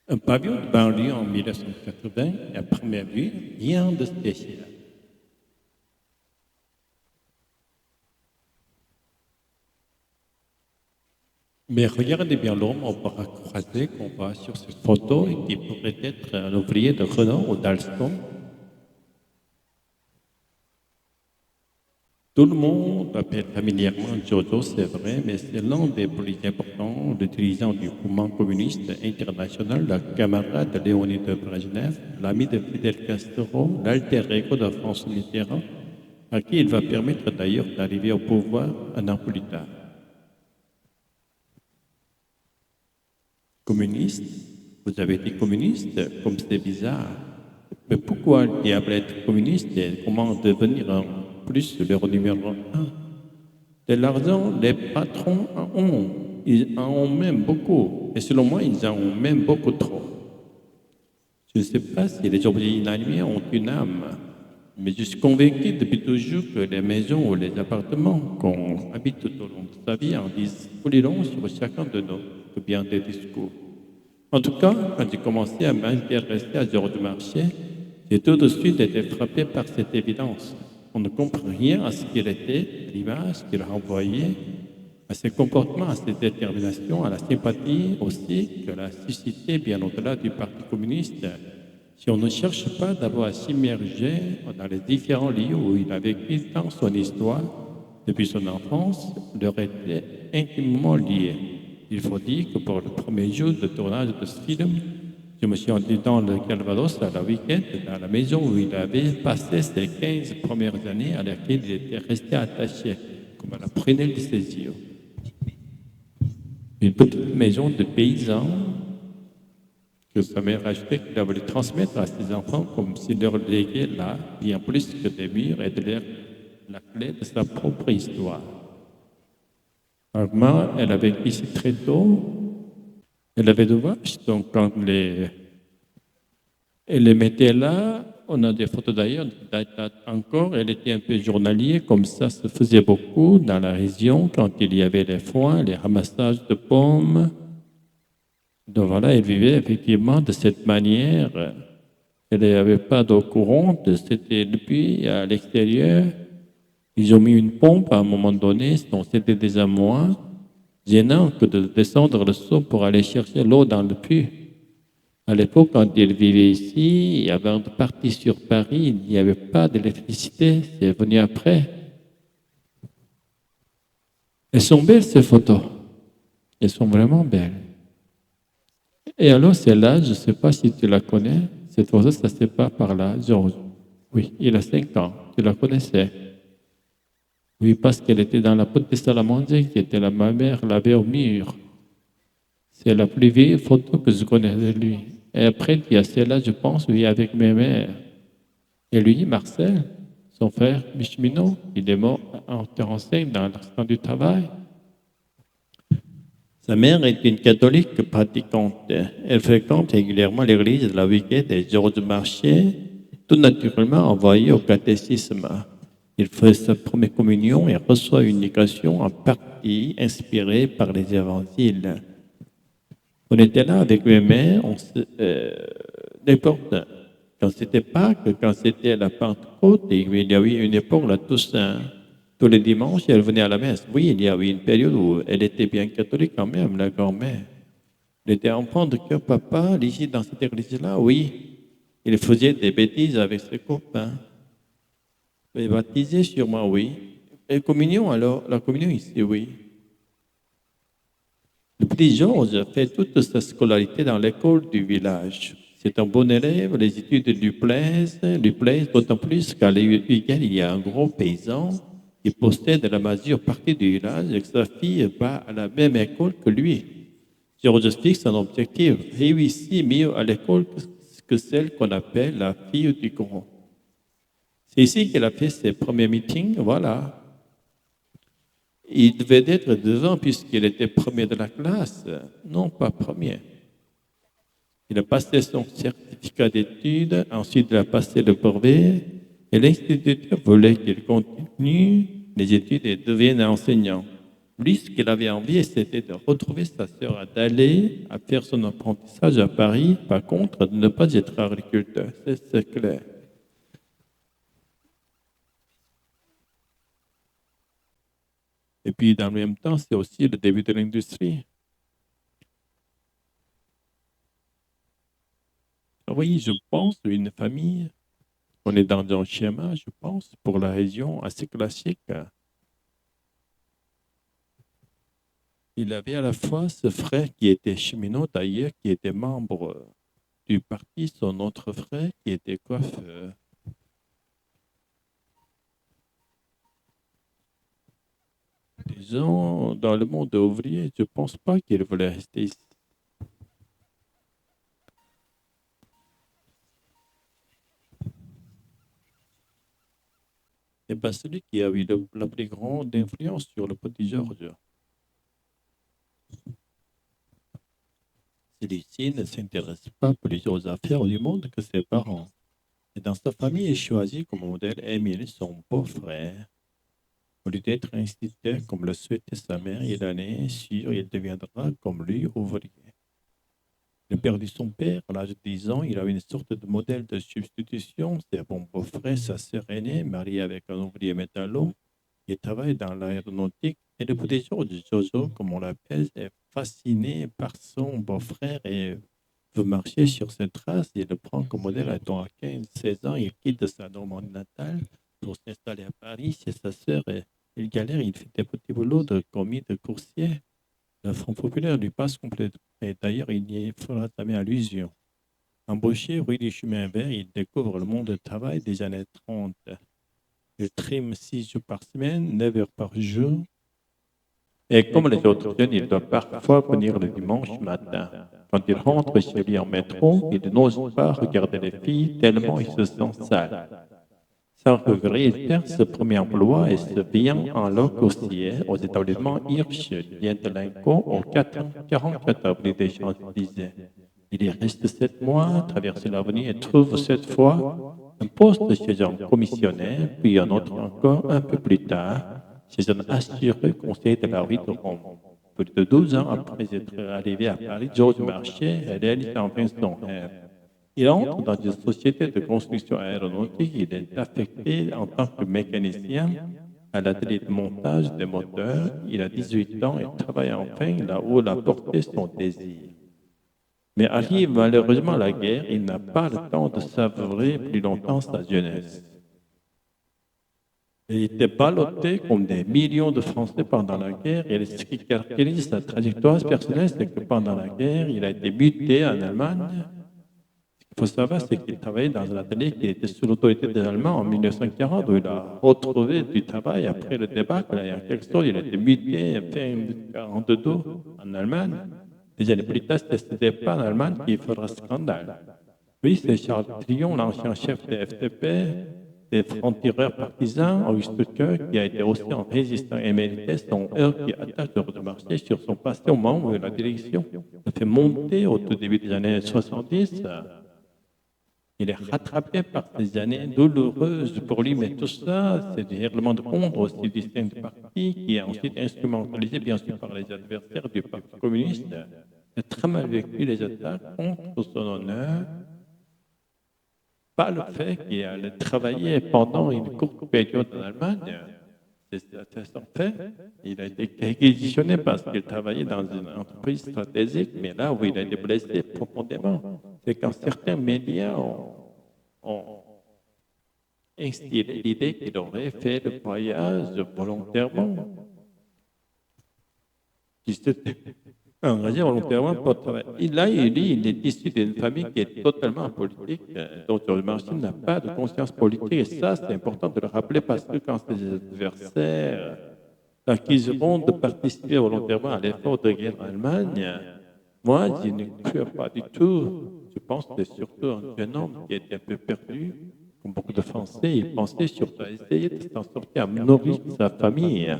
Un pavillon de banlieue en 1980, à première vue, rien de spécial. Mais regardez bien l'homme au bras croisé qu'on voit sur cette photo et qui pourrait être un ouvrier de Renault ou d'Alstom. Tout le monde l'appelle familièrement Jojo, c'est vrai, mais c'est l'un des plus importants utilisants du mouvement communiste international, le camarade de Léonid Brezhnev, l'ami de Fidel Castro, l'alter ego de François Mitterrand, à qui il va permettre d'ailleurs d'arriver au pouvoir un an plus tard. Communiste, vous avez été communiste, comme c'est bizarre. Mais pourquoi le diable être communiste et comment devenir en plus le numéro un? De l'argent, les patrons en ont. Ils en ont même beaucoup. Et selon moi, ils en ont même beaucoup trop. Je ne sais pas si les objets inanimés ont une âme, mais je suis convaincu depuis toujours que les maisons ou les appartements qu'on habite tout au long de sa vie en disent tous les longs sur chacun de nous, ou bien des discours. En tout cas, quand j'ai commencé à m'intéresser à Georges Marchais, j'ai tout de suite été frappé par cette évidence. On ne comprend rien à ce qu'il était, à l'image qu'il renvoyait, à ses comportements, à ses déterminations, à la sympathie aussi qu'elle a suscité bien au-delà du Parti communiste. Si on ne cherche pas d'abord à s'immerger dans les différents lieux où il a vécu tant son histoire, depuis son enfance, leur était intimement lié. Il faut dire que pour le premier jour de tournage de ce film, je me suis rendu dans le Calvados à la week-end, dans la maison où il avait passé ses 15 premières années à laquelle il était resté attaché, comme à la prunelle de ses yeux. Une petite maison de paysans que sa mère achetait, qu'il a voulu transmettre à ses enfants comme s'il leur léguait là, bien plus que des murs et de l'air, la clé de sa propre histoire. Armand, elle avait ici très tôt. Elle avait deux vaches, donc quand elle les mettait là, on a des photos d'ailleurs, encore, elle était un peu journalier, comme ça se faisait beaucoup dans la région quand il y avait les foins, les ramassages de pommes. Donc voilà, elle vivait effectivement de cette manière. Elle n'avait pas d'eau courante, c'était le puits à l'extérieur. Ils ont mis une pompe à un moment donné, donc c'était déjà moins gênant que de descendre le seau pour aller chercher l'eau dans le puits. À l'époque, quand ils vivaient ici, avant de partir sur Paris, il n'y avait pas d'électricité, c'est venu après. Elles sont belles ces photos, elles sont vraiment belles. Et alors, c'est là, je ne sais pas si tu la connais, cette photo, ça c'est pas par là, Georges. Oui, il a 5 ans, tu la connaissais. Oui, parce qu'elle était dans la pote de salle à manger, qui était ma mère l'avait au mur. C'est la plus vieille photo que je connais de lui. Et après, il y a celle-là, je pense, oui, avec mes mères. Et lui, Marcel, son frère, Michemino, il est mort en 1945 dans l'accident du travail. Sa mère est une catholique pratiquante. Elle fréquente régulièrement l'église de la week-end et Georges Marchais, tout naturellement envoyé au catéchisme. Il fait sa première communion et reçoit une éducation en partie inspirée par les évangiles. On était là avec mes mères, n'importe quand c'était Pâques, quand c'était la Pentecôte, et il y a eu une époque, là, tous les dimanches, elle venait à la messe. Oui, il y a eu une période où elle était bien catholique quand même, la grand-mère. Elle était enfant de cœur, papa, ici dans cette église-là, oui. Il faisait des bêtises avec ses copains. Mais baptisé sûrement, oui. Et communion alors, la communion ici, oui. Le petit Georges fait toute sa scolarité dans l'école du village. C'est un bon élève, les études lui plaisent d'autant plus qu'à l'UQAL, il y a un gros paysan qui possède la majeure partie du village et que sa fille va à la même école que lui. Georges fixe un objectif, réussir mieux à l'école que celle qu'on appelle la fille du grand. C'est ici qu'elle a fait ses premiers meetings, voilà. Il devait être devant puisqu'il était premier de la classe. Non, pas premier. Il a passé son certificat d'études, ensuite il a passé le brevet, et l'instituteur voulait qu'il continue les études et devienne enseignant. Lui, ce qu'il avait envie, c'était de retrouver sa sœur, d'aller à faire son apprentissage à Paris. Par contre, de ne pas être agriculteur, c'est clair. Et puis, dans le même temps, c'est aussi le début de l'industrie. Oui, je pense une famille, on est dans un schéma, je pense, pour la région assez classique. Il avait à la fois ce frère qui était cheminot d'ailleurs, qui était membre du parti, son autre frère qui était coiffeur. Disons, dans le monde ouvrier, je ne pense pas qu'il voulait rester ici. Et bien, celui qui a eu la plus grande influence sur le petit Georges, celui-ci ne s'intéresse pas plus aux affaires du monde que ses parents. Et dans sa famille, il choisit comme modèle Émile, son beau-frère. Au lieu d'être instituteur comme le souhaitait sa mère, il en est sûr, il deviendra comme lui ouvrier. Il a perdu son père à l'âge de 10 ans. Il a une sorte de modèle de substitution. C'est un bon beau-frère, sa sœur aînée, mariée avec un ouvrier métallo, qui travaille dans l'aéronautique. Et le petit Jojo, comme on l'appelle, est fasciné par son beau-frère et veut marcher sur ses traces. Il le prend comme modèle à 15-16 ans. Il quitte sa Normandie natale pour s'installer à Paris chez sa sœur. Et il galère, il fait des petits boulots de commis de coursier. Le Front populaire lui passe complètement. Et d'ailleurs, il n'y fera jamais allusion. Embauché rue du Chemin Vert, il découvre le monde du travail des années 30. Il trime 6 jours par semaine, 9 heures par jour. Et comme les autres jeunes, il doit parfois venir le dimanche matin. Quand il rentre chez lui en métro, il n'ose pas regarder les filles tellement il se sent sale. Sans regret, il perd ce premier emploi et se vient en locustier aux établissements Hirsch, devient délinquant au 44 avril des Champs-Élysées. Il y reste 7 mois, traverse l'avenue et trouve cette fois un poste chez un commissionnaire, puis un autre encore un peu plus tard, chez un assuré conseiller de la rue de Rome. Plus de 12 ans après être arrivé à Paris, Georges Marchais réalise enfin son rêve. Il entre dans une société de construction aéronautique. Il est affecté en tant que mécanicien à l'atelier de montage des moteurs. Il a 18 ans et travaille enfin là où l'a porté son désir. Mais arrive malheureusement la guerre. Il n'a pas le temps de savourer plus longtemps sa jeunesse. Il était ballotté comme des millions de Français pendant la guerre. Et ce qui caractérise sa trajectoire personnelle, c'est que pendant la guerre, il a été buté en Allemagne. Il faut savoir, c'est qu'il travaillait dans un atelier qui était sous l'autorité des Allemands en 1940, où il a retrouvé du travail après le débâcle. Et en quelque sorte, il a été muté fin 1942 en Allemagne. Des années plus tard, ce n'était pas en Allemagne qui fera scandale. Oui, c'est Charles Trion, l'ancien chef des FDP, des francs-tireurs partisans, Auguste Stucker, qui a été aussi un résistant émérité, son heure qui attache de marcher sur son passé au membre de la direction. Ça fait monter au tout début des années 70. Il est rattrapé par ces années douloureuses pour lui, mais tout ça, c'est des règlements de compte aussi distincts du parti, qui est ensuite instrumentalisé, bien sûr, par les adversaires du Parti communiste. Il a très mal vécu les attaques contre son honneur, pas le fait qu'il allait travailler pendant une courte période en Allemagne. C'est en fait, il a été réquisitionné parce qu'il travaillait dans une entreprise stratégique, mais là où il a été blessé profondément, c'est quand certains médias ont instillé l'idée qu'il aurait fait le voyage volontairement, qu'il s'était engagé volontairement pour travailler. Là, il est issu d'une famille qui est totalement apolitique, dont Georges Marchais n'a pas de conscience politique, et ça, c'est important de le rappeler parce que quand ses adversaires acquiseront de participer volontairement à l'effort de guerre en Allemagne, moi, je ne crois pas du tout. Je pense que c'est surtout un jeune homme qui était un peu perdu, comme beaucoup de Français. Il pensait surtout à essayer de s'en sortir, à nourrir sa famille.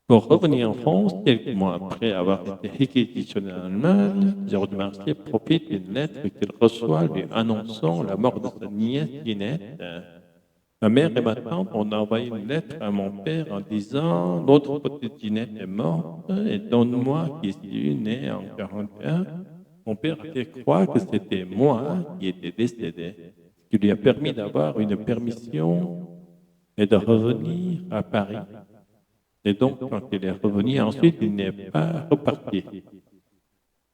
Pour revenir en France, quelques mois après avoir été réquisitionné en Allemagne, Georges Marchais profite d'une lettre qu'il reçoit lui annonçant la mort de sa nièce Ginette. Ma mère et ma tante ont envoyé une lettre à mon père en disant: «Notre petite Ginette est morte et donne-moi qui suis né en 41.» Mon père a fait croire que c'était moi qui étais décédé, ce qui lui a permis d'avoir une permission et de revenir à Paris. Et donc, quand il est revenu, ensuite, il n'est pas reparti.